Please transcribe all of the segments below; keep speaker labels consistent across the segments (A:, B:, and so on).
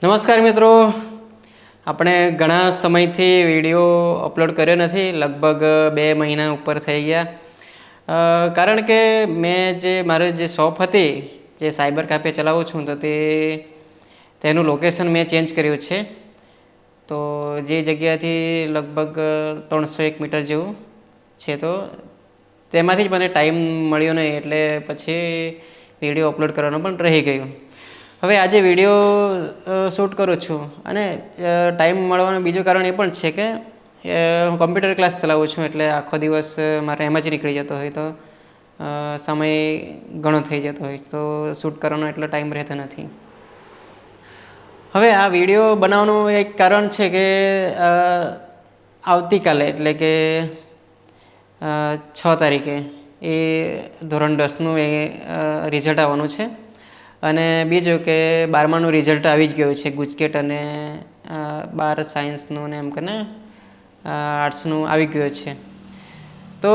A: નમસ્કાર મિત્રો, આપણે ઘણા સમયથી વિડીયો અપલોડ કર્યો નથી. લગભગ 2 મહિના ઉપર થઈ ગયા. કારણ કે મારી જે શોપ હતી, જે સાયબર કાફે ચલાવું છું, તો તેનું લોકેશન મેં ચેન્જ કર્યું છે. તો જે જગ્યાથી લગભગ 301 મીટર જેવું છે, તો તેમાંથી જ મને ટાઈમ મળ્યો નહીં, એટલે પછી વિડીયો અપલોડ કરવાનું પણ રહી ગયું. હવે આજે વિડીયો શૂટ કરું છું, અને ટાઈમ મળવાનું બીજું કારણ એ પણ છે કે હું કમ્પ્યુટર ક્લાસ ચલાવું છું, એટલે આખો દિવસ મારે એમ જ નીકળી જતો હોય, તો સમય ઘણો થઈ જતો હોય, તો શૂટ કરવાનો એટલો ટાઈમ રહેતો નથી. હવે આ વિડીયો બનાવવાનું એક કારણ છે કે આવતીકાલે એટલે કે 6 તારીખે એ ધોરણ 10નું રિઝલ્ટ આવવાનું છે. અને બીજું કે 12માનું રિઝલ્ટ આવી જ ગયું છે. ગુજકેટ અને 12 સાયન્સનું ને એમ કરીને આર્ટ્સનું આવી ગયું છે. તો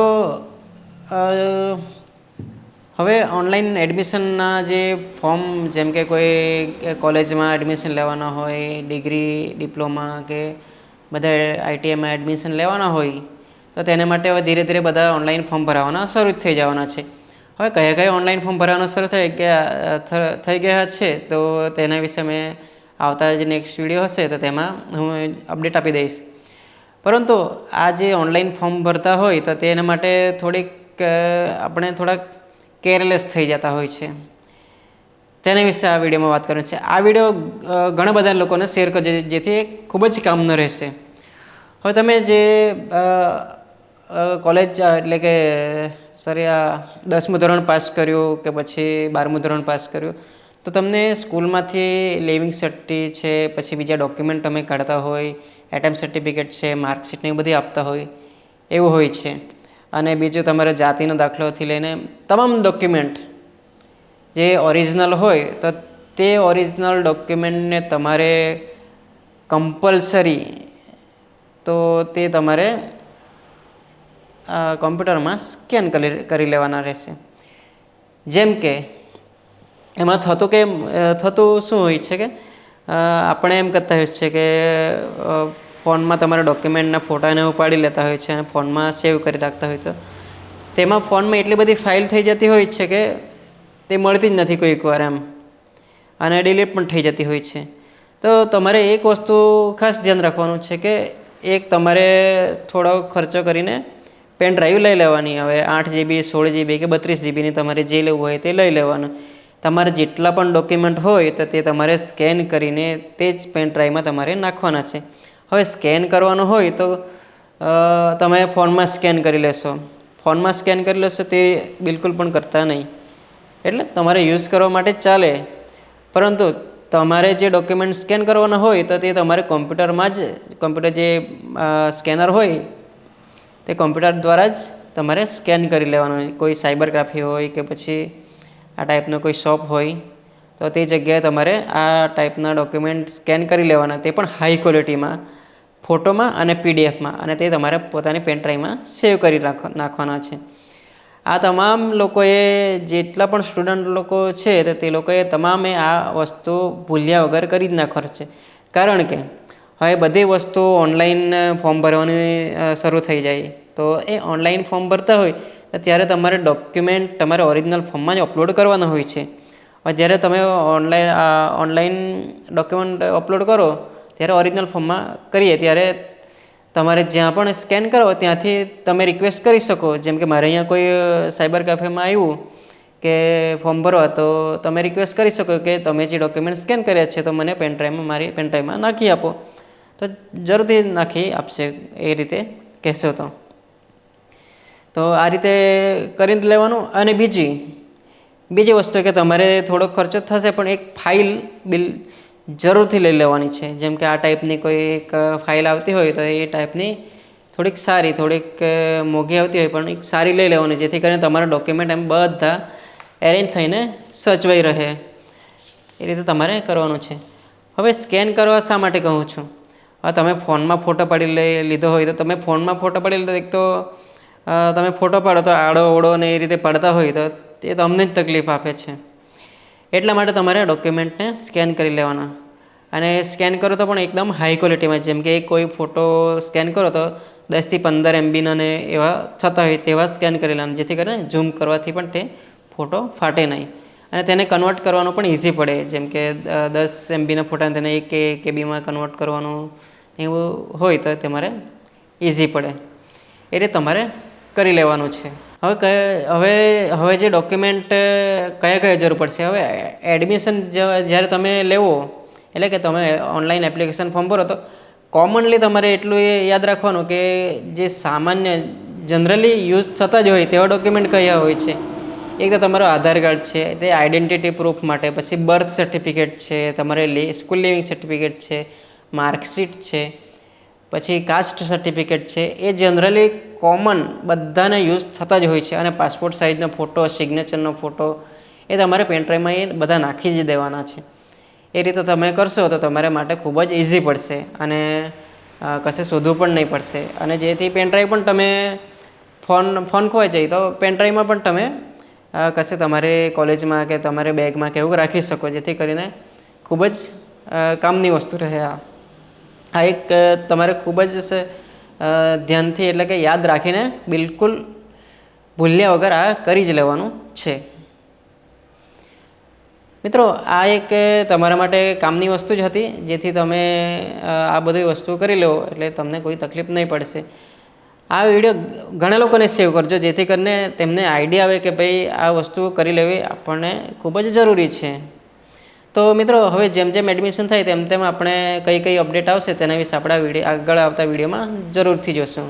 A: હવે ઓનલાઈન એડમિશનના જે ફોર્મ, જેમ કે કોઈ કોલેજમાં એડમિશન લેવાના હોય, ડિગ્રી, ડિપ્લોમા કે બધા આઈટીઆઈમાં એડમિશન લેવાના હોય, તો તેને માટે હવે ધીરે ધીરે બધા ઓનલાઈન ફોર્મ ભરાવાના શરૂ થઈ જવાના છે. હવે કયા ઓનલાઈન ફોર્મ ભરવાનું શરૂ થઈ ગયા છે, તો તેના વિશે મેં આવતા જે નેક્સ્ટ વિડીયો હશે તો તેમાં હું અપડેટ આપી દઈશ. પરંતુ આ જે ઓનલાઈન ફોર્મ ભરતા હોય, તો તેના માટે આપણે થોડાક કેરલેસ થઈ જતા હોય છે. તેના વિશે આ વિડીયોમાં વાત કરવાની છે. આ વિડીયો ઘણા બધા લોકોને શેર કરજો, જેથી ખૂબ જ કામનો રહેશે. હવે તમે જે કોલેજ એટલે કે આ 10મું ધોરણ પાસ કર્યું કે પછી 12મું ધોરણ પાસ કર્યું, તો તમને સ્કૂલમાંથી લિવિંગ સર્ટી છે, પછી બીજા ડોક્યુમેન્ટ તમે કાઢતા હોય, એટેમ્પ સર્ટિફિકેટ છે, માર્કશીટને એ બધી આપતા હોય, એવું હોય છે. અને બીજું તમારા જાતિનો દાખલોથી લઈને તમામ ડોક્યુમેન્ટ જે ઓરિજિનલ હોય, તો તે ઓરિજિનલ ડોક્યુમેન્ટને તમારે કમ્પલસરી તો તે તમારે કોમ્પ્યુટરમાં સ્કેન કરી લેવાના રહેશે. જેમ કે એમાં થતું શું હોય છે કે આપણે એમ કરતા હોય છે કે ફોનમાં તમારા ડોક્યુમેન્ટના ફોટાને ઉપાડી લેતા હોય છે અને ફોનમાં સેવ કરી રાખતા હોય, તો તેમાં ફોનમાં એટલી બધી ફાઇલ થઈ જતી હોય છે કે તે મળતી જ નથી કોઈક વાર એમ, અને ડિલીટ પણ થઈ જતી હોય છે. તો તમારે એક વસ્તુ ખાસ ધ્યાન રાખવાનું છે કે એક તમારે થોડો ખર્ચો કરીને પેન ડ્રાઈવ લઈ લેવાની. હવે 8GB, 16GB કે 32GBની તમારે જે લેવું હોય તે લઈ લેવાનું. તમારે જેટલા પણ ડોક્યુમેન્ટ હોય, તો તે તમારે સ્કેન કરીને તે જ પેન ડ્રાઈવમાં તમારે નાખવાના છે. હવે સ્કેન કરવાનું હોય તો તમે ફોનમાં સ્કેન કરી લેશો. ફોનમાં સ્કેન કરી લેશો તે બિલકુલ પણ કરતા નહીં. એટલે તમારે યુઝ કરવા માટે ચાલે, પરંતુ તમારે જે ડોક્યુમેન્ટ સ્કેન કરવાના હોય, તો તે તમારે કોમ્પ્યુટર જે સ્કેનર હોય, તે કોમ્પ્યુટર દ્વારા જ તમારે સ્કેન કરી લેવાનું. કોઈ સાયબર કાફે હોય કે પછી આ ટાઈપનો કોઈ શોપ હોય, તો તે જગ્યાએ તમારે આ ટાઈપના ડોક્યુમેન્ટ સ્કેન કરી લેવાના, તે પણ હાઈ ક્વોલિટીમાં, ફોટોમાં અને પીડીએફમાં, અને તે તમારે પોતાની પેન ડ્રાઈવમાં સેવ કરી નાખવાના છે. આ તમામ લોકોએ, જેટલા પણ સ્ટુડન્ટ લોકો છે, તો તે લોકોએ તમામે આ વસ્તુ ભૂલ્યા વગર કરી જ નાખવાનું છે. કારણ કે હવે બધી વસ્તુ ઓનલાઈન ફોર્મ ભરવાની શરૂ થઈ જાય, તો એ ઓનલાઈન ફોર્મ ભરતા હોય ત્યારે તમારે ડોક્યુમેન્ટ તમારે ઓરિજિનલ ફોર્મમાં જ અપલોડ કરવાના હોય છે. જ્યારે તમે ઓનલાઈન ડોક્યુમેન્ટ અપલોડ કરો, ત્યારે ઓરિજિનલ ફોર્મમાં કરીએ ત્યારે તમારે જ્યાં પણ સ્કેન કરો ત્યાંથી તમે રિક્વેસ્ટ કરી શકો. જેમ કે મારે અહીંયા કોઈ સાયબર કાફેમાં આવ્યું કે ફોર્મ ભરવા, તો તમે રિક્વેસ્ટ કરી શકો કે તમે જે ડોક્યુમેન્ટ સ્કેન કર્યા છે, તો મને મારી પેન ડ્રાઈવમાં નાખી આપો, તો જરૂરથી નાખી આપશે એ રીતે કહેશો તો આ રીતે કરી લેવાનું. અને બીજી વસ્તુ કે તમારે થોડોક ખર્ચો થશે, પણ એક ફાઇલ જરૂરથી લઈ લેવાની છે. જેમ કે આ ટાઈપની કોઈ એક ફાઇલ આવતી હોય, તો એ ટાઈપની થોડીક મોંઘી આવતી હોય, પણ એક સારી લઈ લેવાની, જેથી કરીને તમારા ડોક્યુમેન્ટ એમ બધા એરેન્જ થઈને સચવાઈ રહે. એ રીતે તમારે કરવાનું છે. હવે સ્કેન કરવા શા માટે કહું છું? હવે તમે ફોનમાં ફોટો પાડી લીધો હોય, તો તમે ફોનમાં ફોટો પાડી લીધો, એક તો તમે ફોટો પાડો તો આડો ઓળો ને એ રીતે પાડતા હોય, તો એ તમને જ તકલીફ આપે છે. એટલા માટે તમારે ડોક્યુમેન્ટને સ્કેન કરી લેવાના. અને સ્કેન કરો તો પણ એકદમ હાઈ ક્વોલિટીમાં, જેમ કે કોઈ ફોટો સ્કેન કરો તો 10 થી 15 MBના ને એવા થતા હોય તેવા સ્કેન કરેલા, જેથી કરીને ઝૂમ કરવાથી પણ તે ફોટો ફાટે નહીં. અને તેને કન્વર્ટ કરવાનું પણ ઇઝી પડે, જેમ કે 10 MBના ફોટાને તેને 1 KB કન્વર્ટ કરવાનું એવું હોય તો તમારે ઇઝી પડે. એ રીતે તમારે કરી લેવાનું છે. હવે જે ડોક્યુમેન્ટ કયા જરૂર પડશે. હવે એડમિશન જ્યારે તમે લેવો, એટલે કે તમે ઓનલાઈન એપ્લિકેશન ફોર્મ ભરો તો કોમનલી તમારે એટલું યાદ રાખવાનું કે જે સામાન્ય જનરલી યુઝ થતા જ હોય તેવા ડોક્યુમેન્ટ કયા હોય છે. એક તો તમારો આધાર કાર્ડ છે, તે આઈડેન્ટિટી પ્રૂફ માટે. પછી બર્થ સર્ટિફિકેટ છે, તમારે સ્કૂલ લિવિંગ સર્ટિફિકેટ છે, માર્કશીટ છે, પછી કાસ્ટ સર્ટિફિકેટ છે. એ જનરલી કોમન બધાને યુઝ થતા જ હોય છે. અને પાસપોર્ટ સાઇઝનો ફોટો, સિગ્નેચરનો ફોટો એ તમારે પેનડ્રાઈવમાં એ બધા નાખી જ દેવાના છે. એ રીતે તમે કરશો તો તમારા માટે ખૂબ જ ઇઝી પડશે અને કશે શોધવું પણ નહીં પડશે. અને જેથી પેનડ્રાઈવ પણ તમે ફોન ખોવાઈ જાય તો પેનડ્રાઈવમાં પણ તમે કશે તમારે કોલેજમાં કે તમારે બેગમાં કે એવું રાખી શકો, જેથી કરીને ખૂબ જ કામની વસ્તુ રહે. આ એક તમારે ખૂબ જ ધ્યાનથી એટલે કે યાદ રાખીને બિલકુલ ભૂલ્યા વગર આ કરી જ લેવાનું છે. મિત્રો, આ એક તમારા માટે કામની વસ્તુ જ હતી, જેથી તમે આ બધી વસ્તુ કરી લો એટલે તમને કોઈ તકલીફ નહીં પડશે. આ વિડીયો ઘણા લોકોને સેવ કરજો, જેથી કરીને તેમને આઈડિયા આવે કે ભાઈ આ વસ્તુ કરી લેવી આપણને ખૂબ જ જરૂરી છે. તો મિત્રો, હવે જેમ જેમ એડમિશન થાય તેમ તેમ આપણે કઈ અપડેટ આવશે તેના વિશે આપણા આગળ આવતા વિડીયોમાં જરૂરથી જોશું.